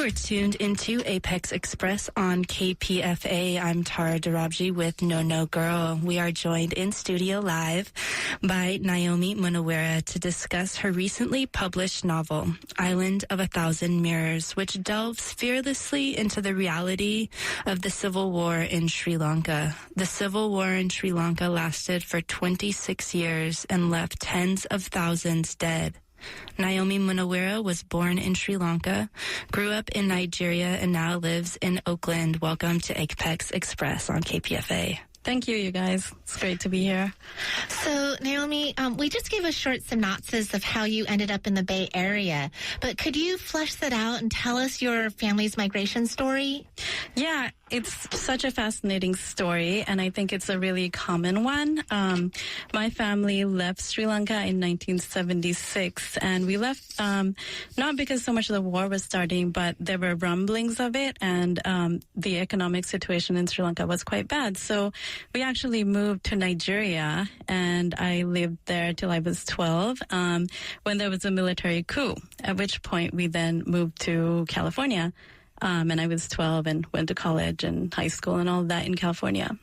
You are tuned into Apex Express on KPFA. I'm Dorabji with Nonogirl. We are joined in studio live by Nayomi Munaweera to discuss her recently published novel, Island of a Thousand Mirrors, which delves fearlessly into the reality of the civil war in Sri Lanka. The civil war in Sri Lanka lasted for 26 years and left tens of thousands dead. Nayomi Munaweera was born in Sri Lanka, grew up in Nigeria, and now lives in Oakland. Welcome to Apex Express on KPFA. Thank you, you guys. It's great to be here. So, Nayomi, we just gave a short synopsis of how you ended up in the Bay Area, but could you flesh that out and tell us your family's migration story? Yeah, it's such a fascinating story, and I think it's a really common one. My family left Sri Lanka in 1976, and we left not because so much of the war was starting, but there were rumblings of it, and the economic situation in Sri Lanka was quite bad. So we actually moved to Nigeria, and I lived there till I was 12 when there was a military coup, at which point we then moved to California. And I was 12 and went to college and high school and all of that in California.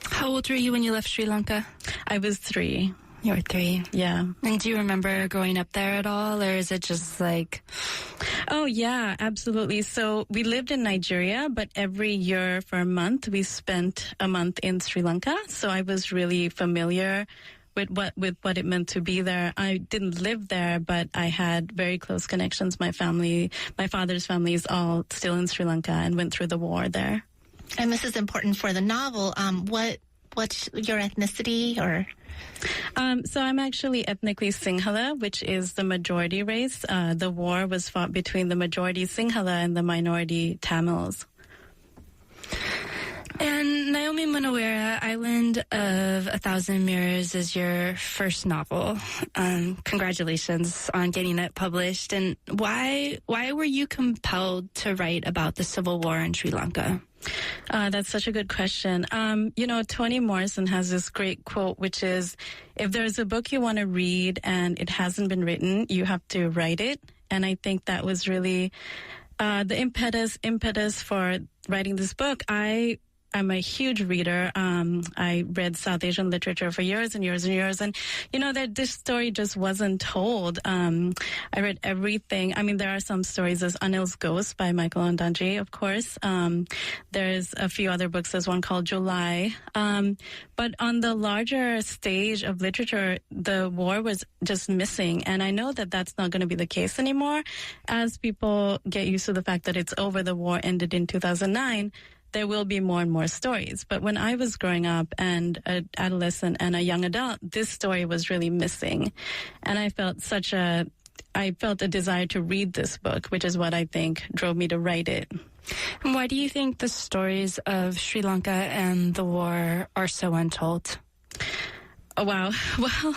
How old were you when you left Sri Lanka? I was 3. You were 3? Yeah. And do you remember growing up there at all, or is it just like... Oh, yeah, absolutely. So we lived in Nigeria, but every year for a month, we spent a month in Sri Lanka. So I was really familiar with what it meant to be there. I didn't live there, but I had very close connections. My father's family is all still in Sri Lanka and went through the war there. And this is important for the novel. What's your ethnicity or? So I'm actually ethnically Sinhala, which is the majority race. The war was fought between the majority Sinhala and the minority Tamils. And Nayomi Munaweera, Island of a Thousand Mirrors is your first novel. Congratulations on getting it published. And why were you compelled to write about the civil war in Sri Lanka? That's such a good question. Toni Morrison has this great quote, which is, if there's a book you want to read and it hasn't been written, you have to write it. And I think that was really the impetus for writing this book. I'm a huge reader. I read South Asian literature for years and years and years. And, that this story just wasn't told. I read everything. I mean, there are some stories. There's Anil's Ghost by Michael Ondanji, of course. There's a few other books. There's one called July. But on the larger stage of literature, the war was just missing. And I know that that's not going to be the case anymore. As people get used to the fact that it's over, the war ended in 2009, there will be more and more stories. But when I was growing up and an adolescent and a young adult, this story was really missing. And I felt a desire to read this book, which is what I think drove me to write it. And why do you think the stories of Sri Lanka and the war are so untold? Oh, wow. Well,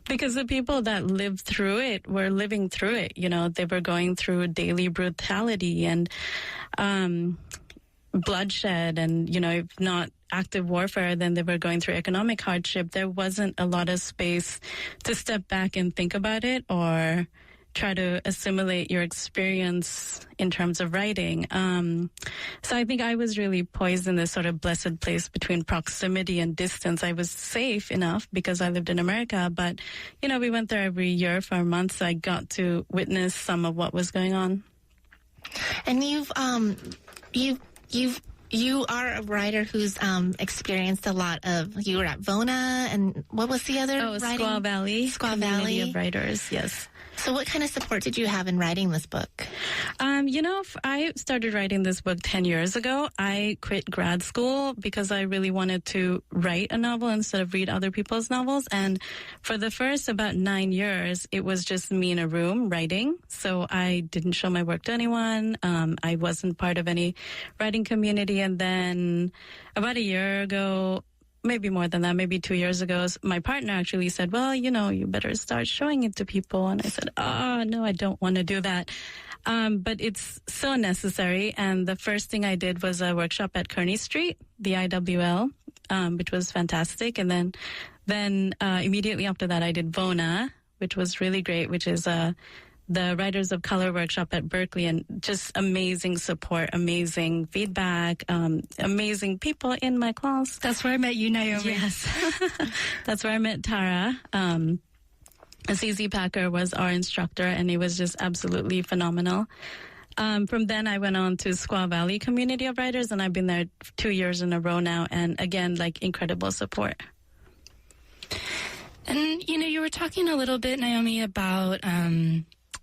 because the people that lived through it were living through it. They were going through daily brutality and bloodshed, and if not active warfare, then they were going through economic hardship. There wasn't a lot of space to step back and think about it or try to assimilate your experience in terms of writing. So I think I was really poised in this sort of blessed place between proximity and distance. I was safe enough because I lived in America, but we went there every year for a month, so I got to witness some of what was going on. And you are a writer who's experienced a lot of. You were at Vona, and what was the other writing? Squaw Valley. Squaw Community Valley of writers. Yes. So what kind of support did you have in writing this book? I started writing this book 10 years ago. I quit grad school because I really wanted to write a novel instead of read other people's novels. And for the first about 9 years, it was just me in a room writing. So I didn't show my work to anyone. I wasn't part of any writing community. And then about a year ago, maybe more than that, maybe 2 years ago, my partner actually said, well, you better start showing it to people. And I said, no, I don't want to do that. But it's so necessary. And the first thing I did was a workshop at Kearney Street, the IWL, which was fantastic. And then immediately after that, I did Vona, which was really great, which is the Writers of Color workshop at Berkeley, and just amazing support, amazing feedback, amazing people in my class. That's where I met you, Nayomi. Yes. That's where I met Tara. CZ Packer was our instructor, and it was just absolutely phenomenal. From then, I went on to Squaw Valley Community of Writers, and I've been there 2 years in a row now, and again, like, incredible support. And, you were talking a little bit, Nayomi, about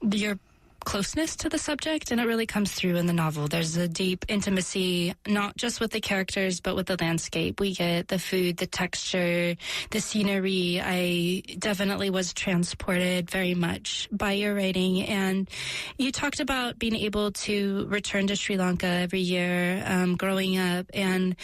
your closeness to the subject, and it really comes through in the novel. There's a deep intimacy, not just with the characters, but with the landscape. We get the food, the texture, the scenery. I definitely was transported very much by your writing. And you talked about being able to return to Sri Lanka every year, growing up. And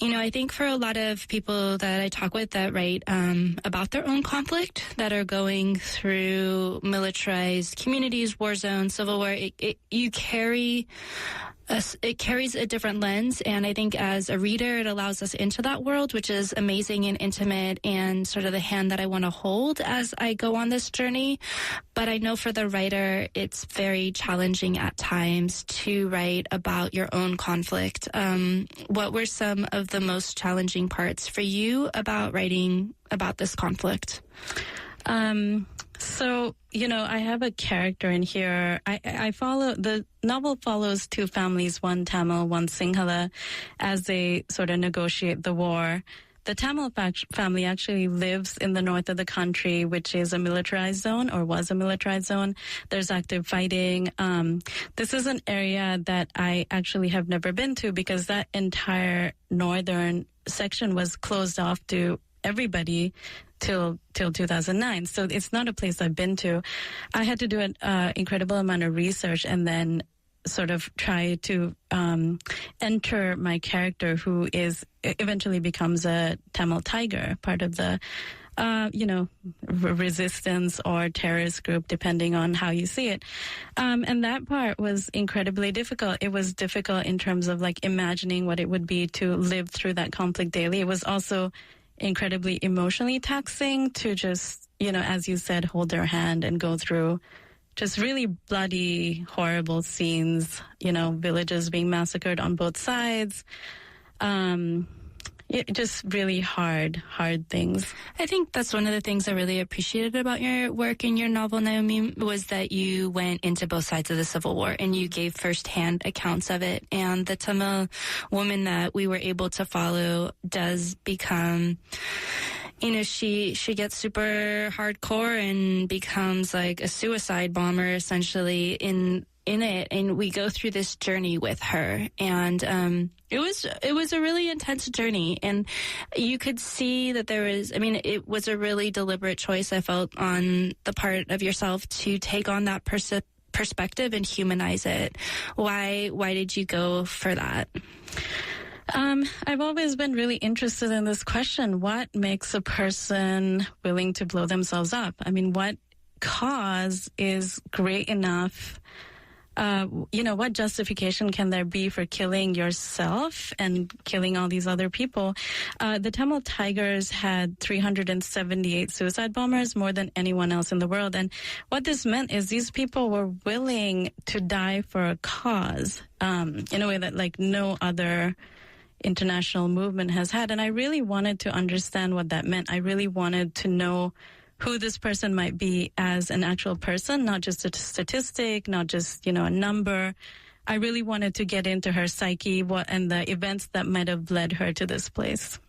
I think for a lot of people that I talk with that write about their own conflict, that are going through militarized communities, war zones, civil war, it carries a different lens. And I think as a reader, it allows us into that world, which is amazing and intimate, and sort of the hand that I want to hold as I go on this journey. But I know for the writer, it's very challenging at times to write about your own conflict. What were some of the most challenging parts for you about writing about this conflict? So, I have a character in here. The novel follows two families, one Tamil, one Sinhala, as they sort of negotiate the war. The Tamil family actually lives in the north of the country, which is a militarized zone, or was a militarized zone. There's active fighting. This is an area that I actually have never been to, because that entire northern section was closed off to everybody till 2009. So it's not a place I've been to. I had to do an incredible amount of research, and then sort of try to enter my character, who eventually becomes a Tamil tiger, part of the resistance or terrorist group, depending on how you see it. And that part was incredibly difficult. It was difficult in terms of like imagining what it would be to live through that conflict daily. It was also incredibly emotionally taxing to just, as you said, hold their hand and go through just really bloody, horrible scenes, villages being massacred on both sides. Just really hard things. I think that's one of the things I really appreciated about your work in your novel, Nayomi, was that you went into both sides of the Civil War and you gave firsthand accounts of it. And the Tamil woman that we were able to follow does become, she gets super hardcore and becomes like a suicide bomber, essentially, in it, and we go through this journey with her, and it was a really intense journey, and you could see that it was a really deliberate choice, I felt, on the part of yourself to take on that perspective and humanize it. Why did you go for that? I've always been really interested in this question. What makes a person willing to blow themselves up? I mean, what cause is great enough? What justification can there be for killing yourself and killing all these other people? The Tamil Tigers had 378 suicide bombers, more than anyone else in the world. And what this meant is these people were willing to die for a cause, in a way that like no other international movement has had. And I really wanted to understand what that meant. I really wanted to know who this person might be as an actual person, not just a statistic, not just, a number. I really wanted to get into her psyche, and the events that might have led her to this place.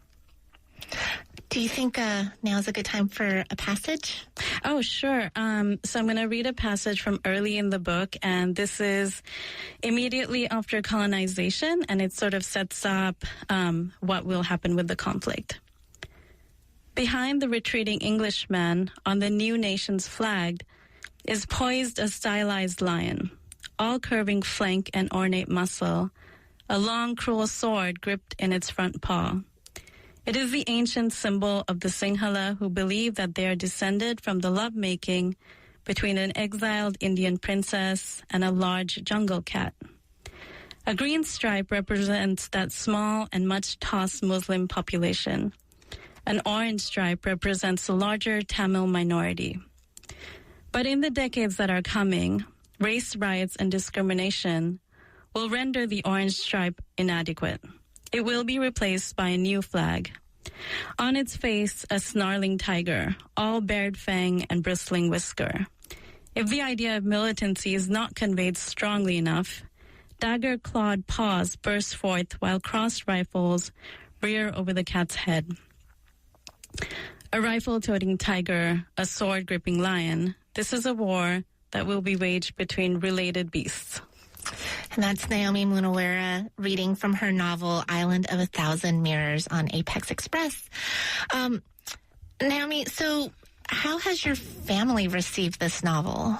Do you think now's a good time for a passage? Oh, sure. So I'm going to read a passage from early in the book, and this is immediately after colonization, and it sort of sets up what will happen with the conflict. Behind the retreating Englishman on the new nation's flag is poised a stylized lion, all curving flank and ornate muscle, a long, cruel sword gripped in its front paw. It is the ancient symbol of the Sinhala, who believe that they are descended from the lovemaking between an exiled Indian princess and a large jungle cat. A green stripe represents that small and much-tossed Muslim population. An orange stripe represents the larger Tamil minority. But in the decades that are coming, race riots and discrimination will render the orange stripe inadequate. It will be replaced by a new flag. On its face, a snarling tiger, all bared fang and bristling whisker. If the idea of militancy is not conveyed strongly enough, dagger-clawed paws burst forth while crossed rifles rear over the cat's head. A rifle-toting tiger, a sword-gripping lion. This is a war that will be waged between related beasts. And that's Nayomi Munaweera reading from her novel Island of a Thousand Mirrors on Apex Express. Nayomi, so how has your family received this novel?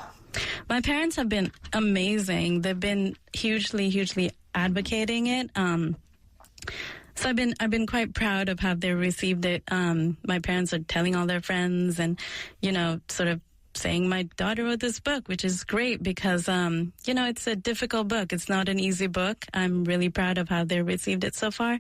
My parents have been amazing. They've been hugely advocating it. So I've been quite proud of how they received it. My parents are telling all their friends and, sort of saying my daughter wrote this book, which is great because, it's a difficult book. It's not an easy book. I'm really proud of how they received it so far.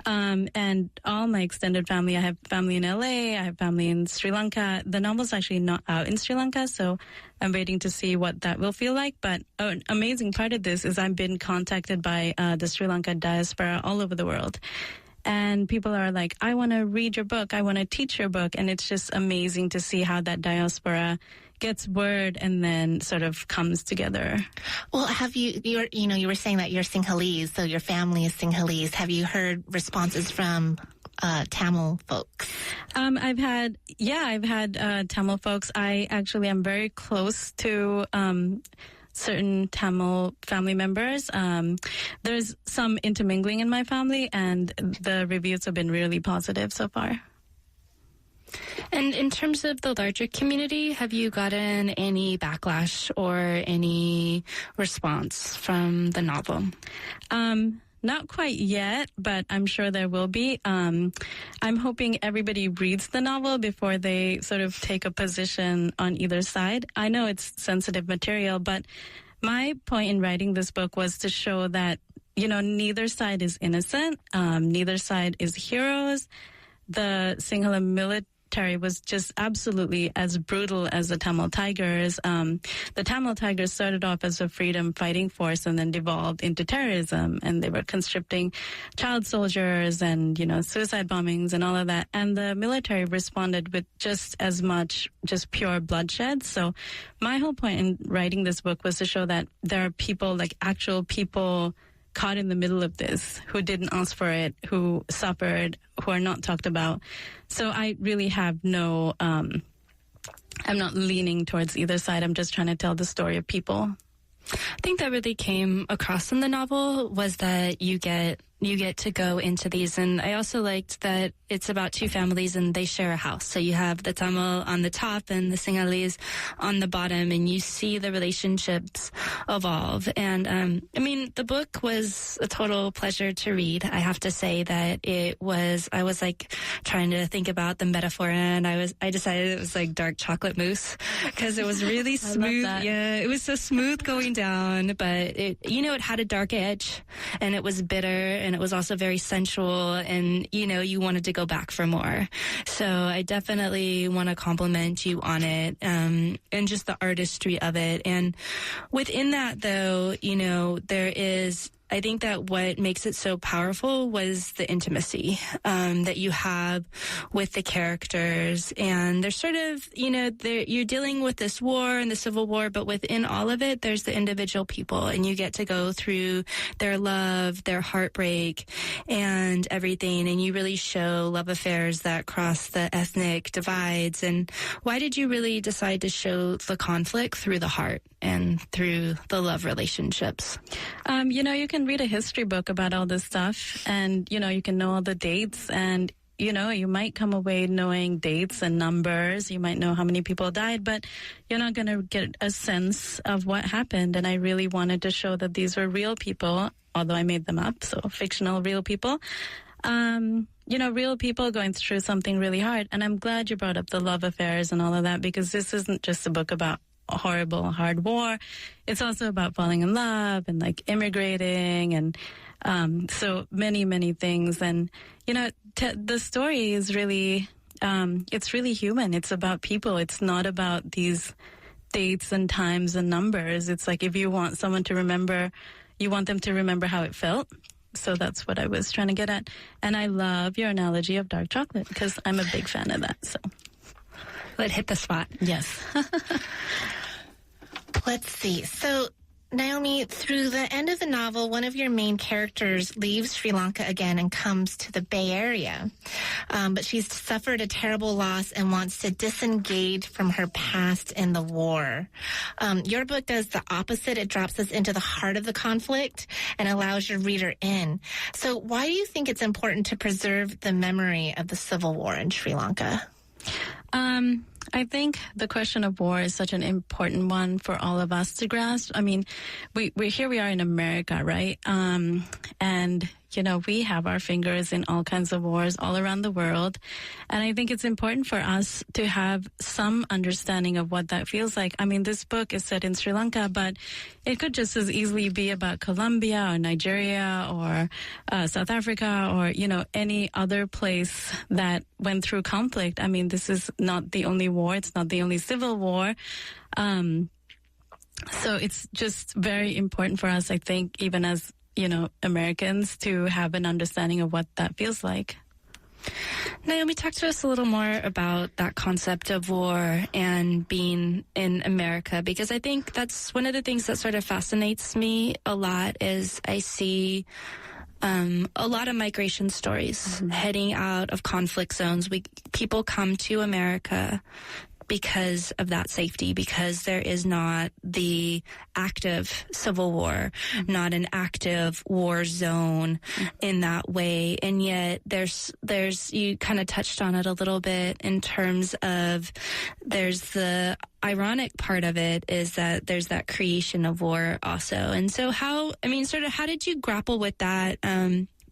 And all my extended family, I have family in LA, I have family in Sri Lanka. The novel's actually not out in Sri Lanka, so I'm waiting to see what that will feel like. But an amazing part of this is I've been contacted by the Sri Lanka diaspora all over the world. And people are like, I want to read your book. I want to teach your book. And it's just amazing to see how that diaspora gets word and then sort of comes together. Well, have you were saying that you're Sinhalese, so your family is Sinhalese. Have you heard responses from Tamil folks? I've had Tamil folks. I actually am very close to certain Tamil family members. There's some intermingling in my family, and the reviews have been really positive so far. And in terms of the larger community, have you gotten any backlash or any response from the novel? Not quite yet, but I'm sure there will be. I'm hoping everybody reads the novel before they sort of take a position on either side. I know it's sensitive material, but my point in writing this book was to show that, neither side is innocent. Neither side is heroes. The Sinhala military was just absolutely as brutal as the Tamil Tigers. The Tamil Tigers started off as a freedom fighting force and then devolved into terrorism, and they were conscripting child soldiers and, suicide bombings and all of that. And the military responded with just as much just pure bloodshed. So my whole point in writing this book was to show that there are people, like actual people, caught in the middle of this, who didn't ask for it, who suffered, who are not talked about. So I really have I'm not leaning towards either side. I'm just trying to tell the story of people. I think that really came across in the novel was that you get to go into these. And I also liked that it's about two families and they share a house. So you have the Tamil on the top and the Sinhalese on the bottom, and you see the relationships evolve. And, the book was a total pleasure to read. I have to say that I was like trying to think about the metaphor, and I decided it was like dark chocolate mousse because it was really smooth. Yeah, it was so smooth going down, but it had a dark edge and it was bitter, and it was also very sensual, and you wanted to go back for more. So I definitely want to compliment you on it, and just the artistry of it. And within that, though, I think that what makes it so powerful was the intimacy that you have with the characters. And there's sort of, you're dealing with this war and the Civil War, but within all of it, there's the individual people, and you get to go through their love, their heartbreak, and everything. And you really show love affairs that cross the ethnic divides. And why did you really decide to show the conflict through the heart and through the love relationships? You can read a history book about all this stuff, and, you can know all the dates, and, you might come away knowing dates and numbers. You might know how many people died, but you're not going to get a sense of what happened. And I really wanted to show that these were real people, although I made them up, so fictional real people. Real people going through something really hard. And I'm glad you brought up the love affairs and all of that, because this isn't just a book about a horrible, hard war. It's also about falling in love and like immigrating and so many things. And, the story is really, it's really human. It's about people. It's not about these dates and times and numbers. It's like if you want someone to remember, you want them to remember how it felt. So that's what I was trying to get at. And I love your analogy of dark chocolate because I'm a big fan of that. So it hit the spot. Yes. Let's see. So, Nayomi, through the end of the novel, one of your main characters leaves Sri Lanka again and comes to the Bay Area. But she's suffered a terrible loss and wants to disengage from her past in the war. Your book does the opposite. It drops us into the heart of the conflict and allows your reader in. So why do you think it's important to preserve the memory of the civil war in Sri Lanka? I think the question of war is such an important one for all of us to grasp. I mean, we are in America, right? And, you know, we have our fingers in all kinds of wars all around the world. And I think it's important for us to have some understanding of what that feels like. I mean, this book is set in Sri Lanka, but it could just as easily be about Colombia or Nigeria or South Africa or, you know, any other place that went through conflict. I mean, this is not the only war. It's not the only civil war. So it's just very important for us, I think, even as, you know, Americans, to have an understanding of what that feels like. Nayomi, talk to us a little more about that concept of war and being in America, because I think that's one of the things that sort of fascinates me a lot is I see a lot of migration stories heading out of conflict zones. People come to America because of that safety, because there is not the active civil war, not an active war zone in that way. And yet there's, you kind of touched on it a little bit in terms of there's the ironic part of it is that there's that creation of war also. And so how did you grapple with that,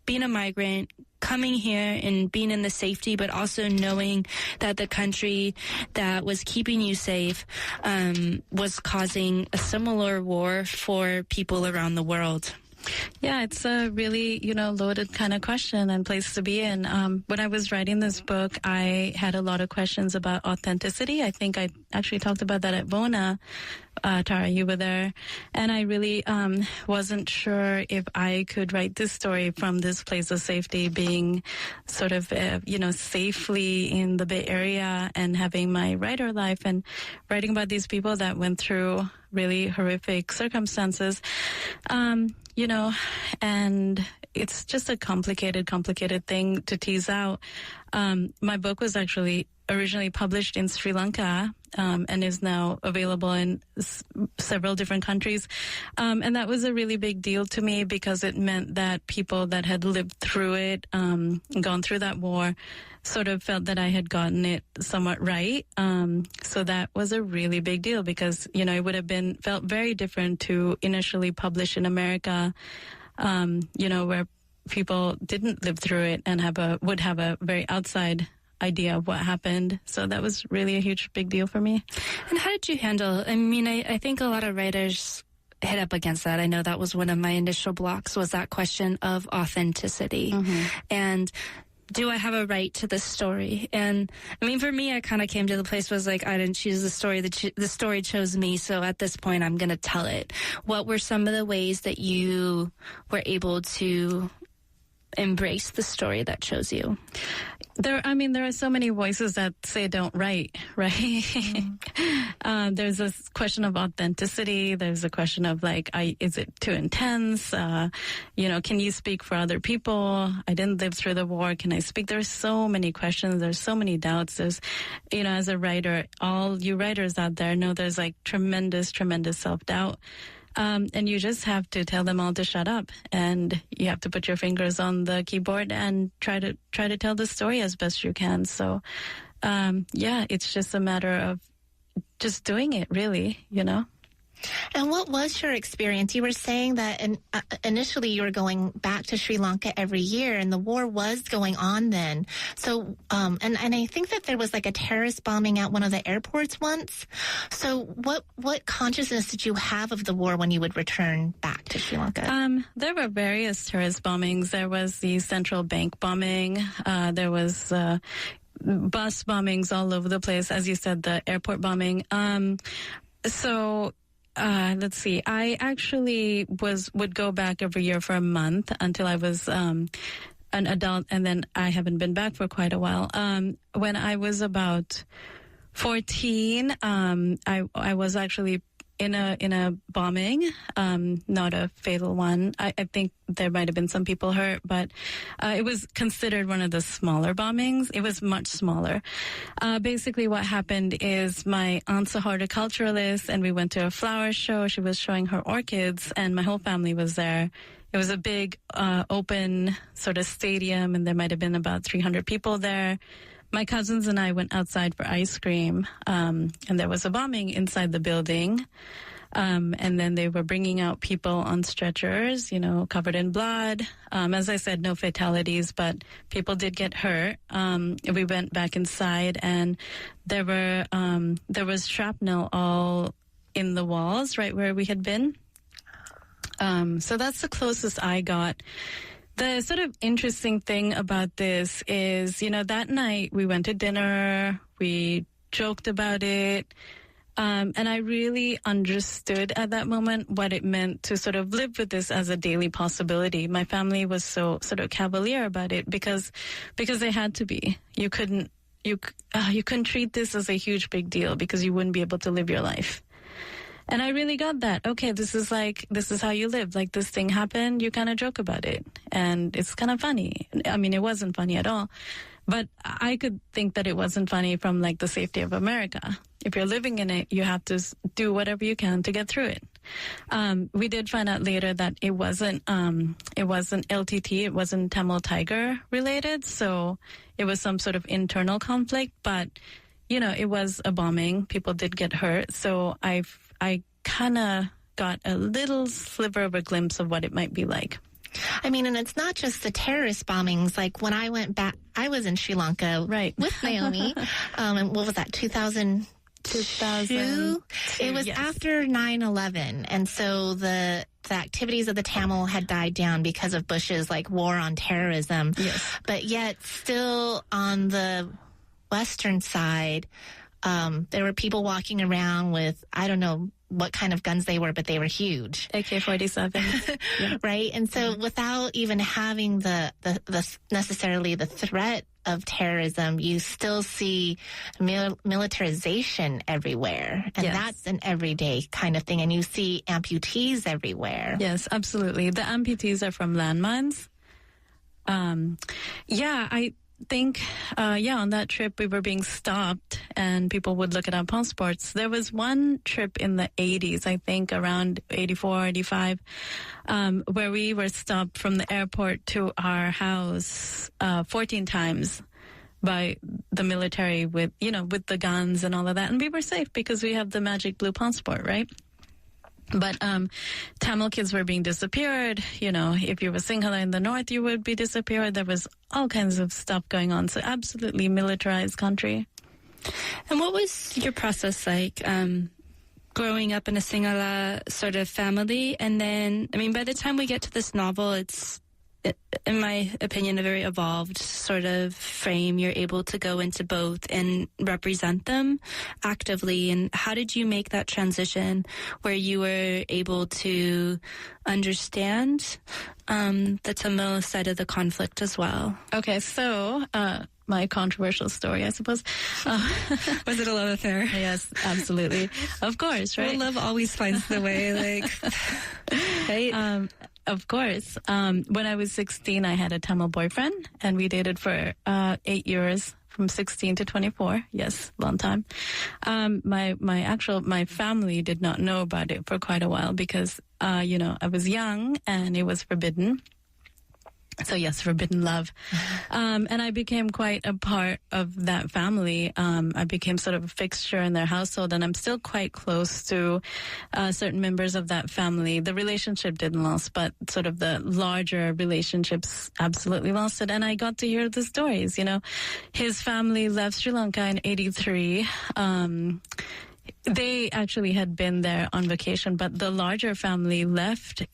being a migrant, coming here and being in the safety, but also knowing that the country that was keeping you safe was causing a similar war for people around the world? Yeah, it's a really, loaded kind of question and place to be in. When I was writing this book, I had a lot of questions about authenticity. I think I actually talked about that at Bona. Tara, you were there. And I really wasn't sure if I could write this story from this place of safety, being sort of, safely in the Bay Area and having my writer life and writing about these people that went through really horrific circumstances. And it's just a complicated thing to tease out. My book was actually originally published in Sri Lanka and is now available in several different countries. And that was a really big deal to me because it meant that people that had lived through it, gone through that war, sort of felt that I had gotten it somewhat right. So that was a really big deal because, it would have felt very different to initially publish in America, where people didn't live through it and would have a very outside idea of what happened. So that was really a huge, big deal for me. And how did you handle, I think a lot of writers hit up against that. I know that was one of my initial blocks, was that question of authenticity. And do I have a right to this story? And for me, I kind of came to the place was like, I didn't choose the story. The story chose me. So at this point, I'm going to tell it. What were some of the ways that you were able to embrace the story that chose you? There are so many voices that say don't write, right? There's this question of authenticity. There's a question of is it too intense? Can you speak for other people? I didn't live through the war. Can I speak? There's so many questions. There's so many doubts. There's, as a writer, all you writers out there know there's tremendous self-doubt. And you just have to tell them all to shut up, and you have to put your fingers on the keyboard and try to tell the story as best you can. So, it's just a matter of just doing it, really, And what was your experience? You were saying that initially you were going back to Sri Lanka every year, and the war was going on then. So, and I think that there was a terrorist bombing at one of the airports once. So what consciousness did you have of the war when you would return back to Sri Lanka? There were various terrorist bombings. There was the central bank bombing. There was bus bombings all over the place. As you said, the airport bombing. So let's see. I actually would go back every year for a month until I was an adult, and then I haven't been back for quite a while. When I was about 14, I was actually in a bombing, not a fatal one. I think there might have been some people hurt, but it was considered one of the smaller bombings. It was much smaller. Basically what happened is my aunt's a horticulturalist, and we went to a flower show. She was showing her orchids, and my whole family was there. It was a big open sort of stadium, and there might have been about 300 people there. My cousins and I went outside for ice cream, and there was a bombing inside the building. And then they were bringing out people on stretchers, covered in blood. As I said, no fatalities, but people did get hurt. We went back inside, and there was shrapnel all in the walls right where we had been. So that's the closest I got. The sort of interesting thing about this is, that night we went to dinner, we joked about it, and I really understood at that moment what it meant to sort of live with this as a daily possibility. My family was so sort of cavalier about it because they had to be. You couldn't treat this as a huge big deal because you wouldn't be able to live your life. And I really got that. Okay, this is how you live. Like, this thing happened, you kind of joke about it. And it's kind of funny. I mean, it wasn't funny at all. But I could think that it wasn't funny from, like, the safety of America. If you're living in it, you have to do whatever you can to get through it. We did find out later that it wasn't LTT, it wasn't Tamil Tiger related. So it was some sort of internal conflict. But, it was a bombing. People did get hurt. So I kind of got a little sliver of a glimpse of what it might be like. I mean, and it's not just the terrorist bombings. Like, when I went back, I was in Sri Lanka with Nayomi. And what was that, 2002? It was after 9/11. And so the activities of the Tamil had died down because of Bush's, war on terrorism. Yes. But yet, still on the Western side, there were people walking around with, I don't know what kind of guns they were, but they were huge. AK-47. Yeah. Right? And so without even having the necessarily the threat of terrorism, you still see militarization everywhere. And that's an everyday kind of thing. And you see amputees everywhere. Yes, absolutely. The amputees are from landmines. I think, on that trip we were being stopped and people would look at our passports. There was one trip in the 80s, I think around 84, 85, where we were stopped from the airport to our house 14 times by the military with the guns and all of that. And we were safe because we have the magic blue passport, right? But Tamil kids were being disappeared. If you were Sinhala in the north, you would be disappeared. There was all kinds of stuff going on. So absolutely militarized country. And what was your process like growing up in a Sinhala sort of family? And then, by the time we get to this novel, it's, in my opinion, a very evolved sort of frame. You're able to go into both and represent them actively. And how did you make that transition where you were able to understand the Tamil side of the conflict as well? Okay, so my controversial story, I suppose. Was it a love affair? Yes, absolutely. Of course, right? Well, love always finds the way, right? Of course. When I was 16, I had a Tamil boyfriend, and we dated for 8 years, from 16 to 24. Yes, long time. My family did not know about it for quite a while because, I was young and it was forbidden. So yes, forbidden love. And I became quite a part of that family. I became sort of a fixture in their household, and I'm still quite close to certain members of that family. The relationship didn't last, but sort of the larger relationships absolutely lasted. And I got to hear the stories. His family left Sri Lanka in 83. They actually had been there on vacation, but the larger family left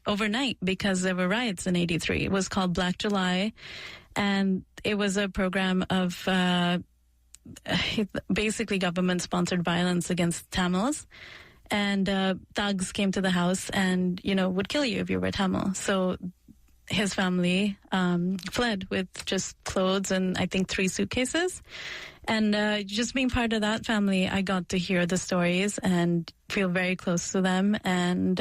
overnight because there were riots in 83. It was called Black July, and it was a program of basically government-sponsored violence against Tamils. And thugs came to the house and, would kill you if you were Tamil. So his family fled with just clothes and I think 3 suitcases. And just being part of that family, I got to hear the stories and feel very close to them and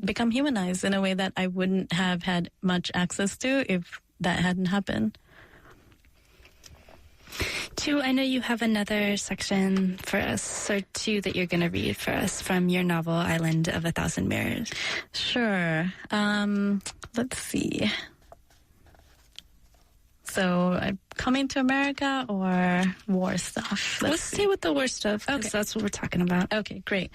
become humanized in a way that I wouldn't have had much access to if that hadn't happened. Tu, I know you have another section for us, or 2 that you're going to read for us from your novel, Island of a Thousand Mirrors. Sure. Let's see. So, coming to America or war stuff? Let's stay with the war stuff, because that's what we're talking about. Okay, great.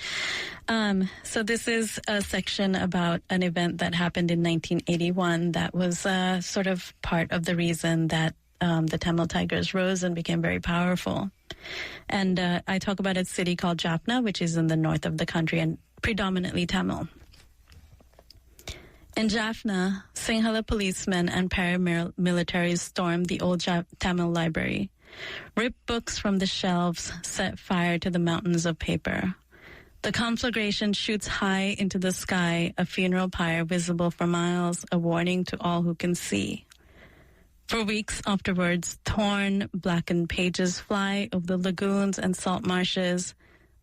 So this is a section about an event that happened in 1981 that was sort of part of the reason that the Tamil Tigers rose and became very powerful. And I talk about a city called Jaffna, which is in the north of the country and predominantly Tamil. In Jaffna, Sinhala policemen and paramilitaries stormed the old Tamil library, ripped books from the shelves, set fire to the mountains of paper. The conflagration shoots high into the sky, a funeral pyre visible for miles, a warning to all who can see. For weeks afterwards, torn, blackened pages fly over the lagoons and salt marshes,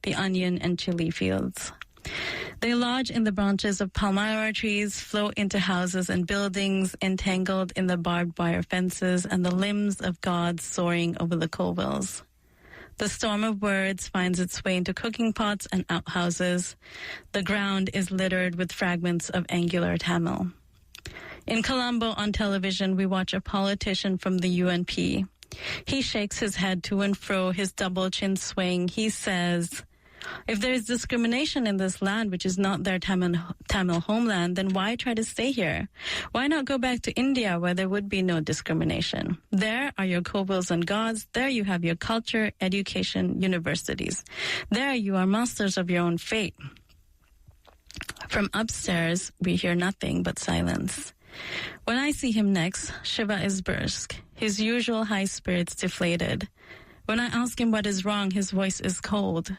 the onion and chili fields. They lodge in the branches of palmyra trees, float into houses and buildings, entangled in the barbed wire fences and the limbs of gods soaring over the coal wells. The storm of words finds its way into cooking pots and outhouses. The ground is littered with fragments of angular Tamil. In Colombo on television, we watch a politician from the UNP. He shakes his head to and fro, his double chin swaying. He says, if there is discrimination in this land, which is not their Tamil homeland, then why try to stay here? Why not go back to India where there would be no discrimination? There are your kobols and gods. There you have your culture, education, universities. There you are masters of your own fate. From upstairs, we hear nothing but silence. When I see him next, Shiva is brusque, his usual high spirits deflated. When I ask him what is wrong, his voice is cold.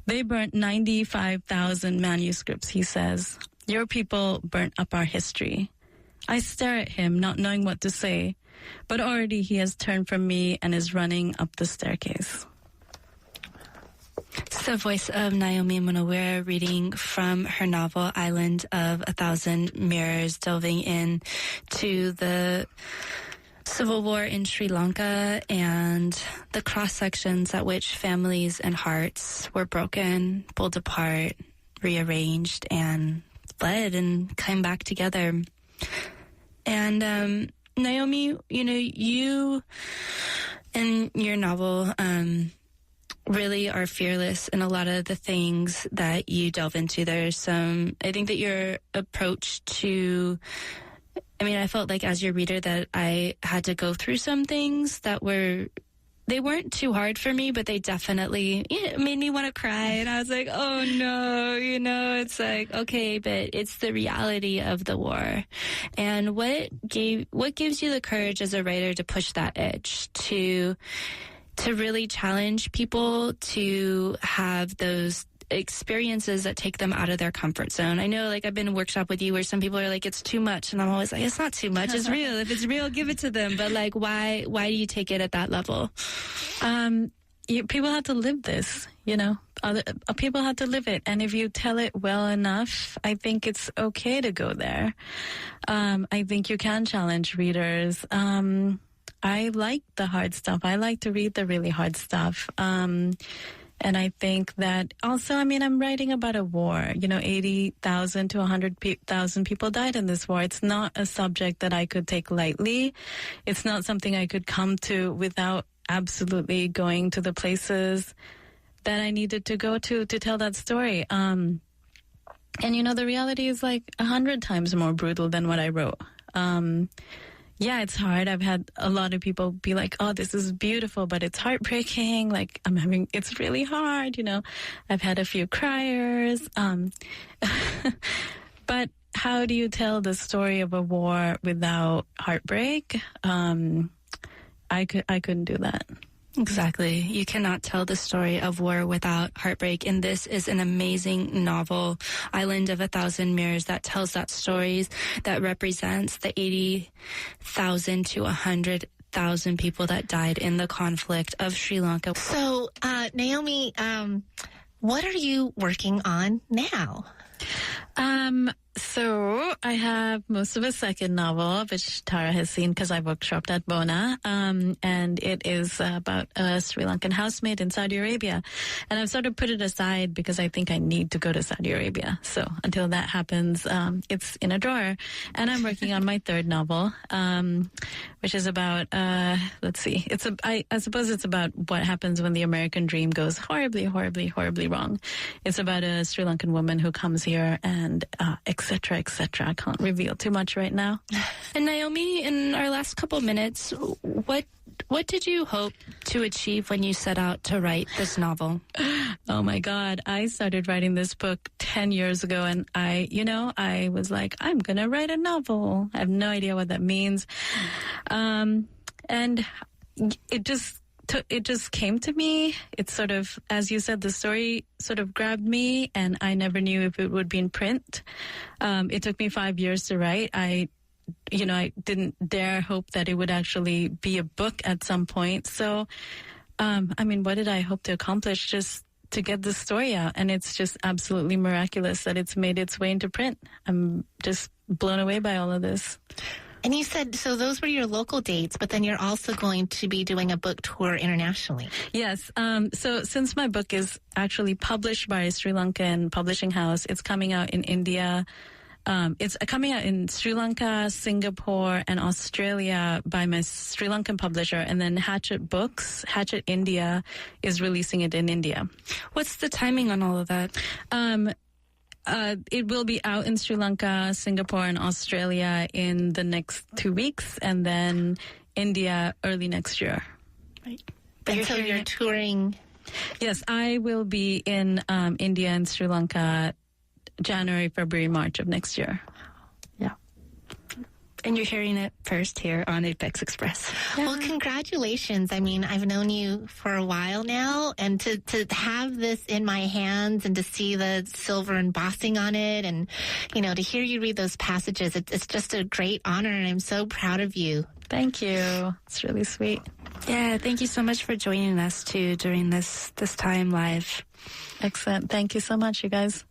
They burnt 95,000 manuscripts, he says. Your people burnt up our history. I stare at him, not knowing what to say, but already he has turned from me and is running up the staircase. It's the voice of Nayomi Munaweera reading from her novel Island of a Thousand Mirrors, delving into the civil war in Sri Lanka and the cross-sections at which families and hearts were broken, pulled apart, rearranged, and fled and came back together. And Nayomi, you in your novel really are fearless in a lot of the things that you delve into. There's I think that your approach to, I felt like as your reader that I had to go through some things that they weren't too hard for me, but they definitely made me want to cry. And I was like, oh no, it's like, okay, but it's the reality of the war. And what gives you the courage as a writer to push that edge, to really challenge people to have those experiences that take them out of their comfort zone? I know, I've been in a workshop with you where some people are like, it's too much. And I'm always like, it's not too much. It's real. If it's real, give it to them. But why do you take it at that level? People have to live this, people have to live it. And if you tell it well enough, I think it's okay to go there. I think you can challenge readers. I like the hard stuff. I like to read the really hard stuff. And I think that also, I'm writing about a war. 80,000 to 100,000 people died in this war. It's not a subject that I could take lightly. It's not something I could come to without absolutely going to the places that I needed to go to tell that story. And, the reality is 100 times more brutal than what I wrote. Yeah, it's hard. I've had a lot of people be like, oh, this is beautiful, but it's heartbreaking. It's really hard, I've had a few criers. But how do you tell the story of a war without heartbreak? I couldn't do that. Exactly. You cannot tell the story of war without heartbreak. And this is an amazing novel, Island of a Thousand Mirrors, that tells that stories that represents the 80,000 to 100,000 people that died in the conflict of Sri Lanka. So, Naomi, what are you working on now? So I have most of a second novel, which Tara has seen because I workshopped at Bona, and it is about a Sri Lankan housemaid in Saudi Arabia. And I've sort of put it aside because I think I need to go to Saudi Arabia. So until that happens, it's in a drawer. And I'm working on my third novel, which is about, let's see, I suppose it's about what happens when the American dream goes horribly, horribly, horribly wrong. It's about a Sri Lankan woman who comes here and etc., etc. I can't reveal too much right now. And Naomi, in our last couple minutes, what did you hope to achieve when you set out to write this novel? Oh my God. I started writing this book 10 years ago, and I was like, I'm going to write a novel. I have no idea what that means. And it just came to me. It's sort of, as you said, the story sort of grabbed me, and I never knew if it would be in print. It took me 5 years to write. I didn't dare hope that it would actually be a book at some point. So, what did I hope to accomplish? Just to get the story out. And it's just absolutely miraculous that it's made its way into print. I'm just blown away by all of this. And you said, so those were your local dates, but then you're also going to be doing a book tour internationally. Yes. So since my book is actually published by a Sri Lankan publishing house, it's coming out in India. It's coming out in Sri Lanka, Singapore, and Australia by my Sri Lankan publisher. And then Hatchet India is releasing it in India. What's the timing on all of that? It will be out in Sri Lanka, Singapore, and Australia in the next 2 weeks, and then India early next year. Right. And so you're touring? Yes, I will be in India and Sri Lanka January, February, March of next year. Yeah. And you're hearing it first here on Apex Express. Yeah. Well, congratulations. I mean, I've known you for a while now, and to have this in my hands and to see the silver embossing on it and, to hear you read those passages, it's just a great honor, and I'm so proud of you. Thank you. It's really sweet. Yeah, thank you so much for joining us, too, during this time live. Excellent. Thank you so much, you guys.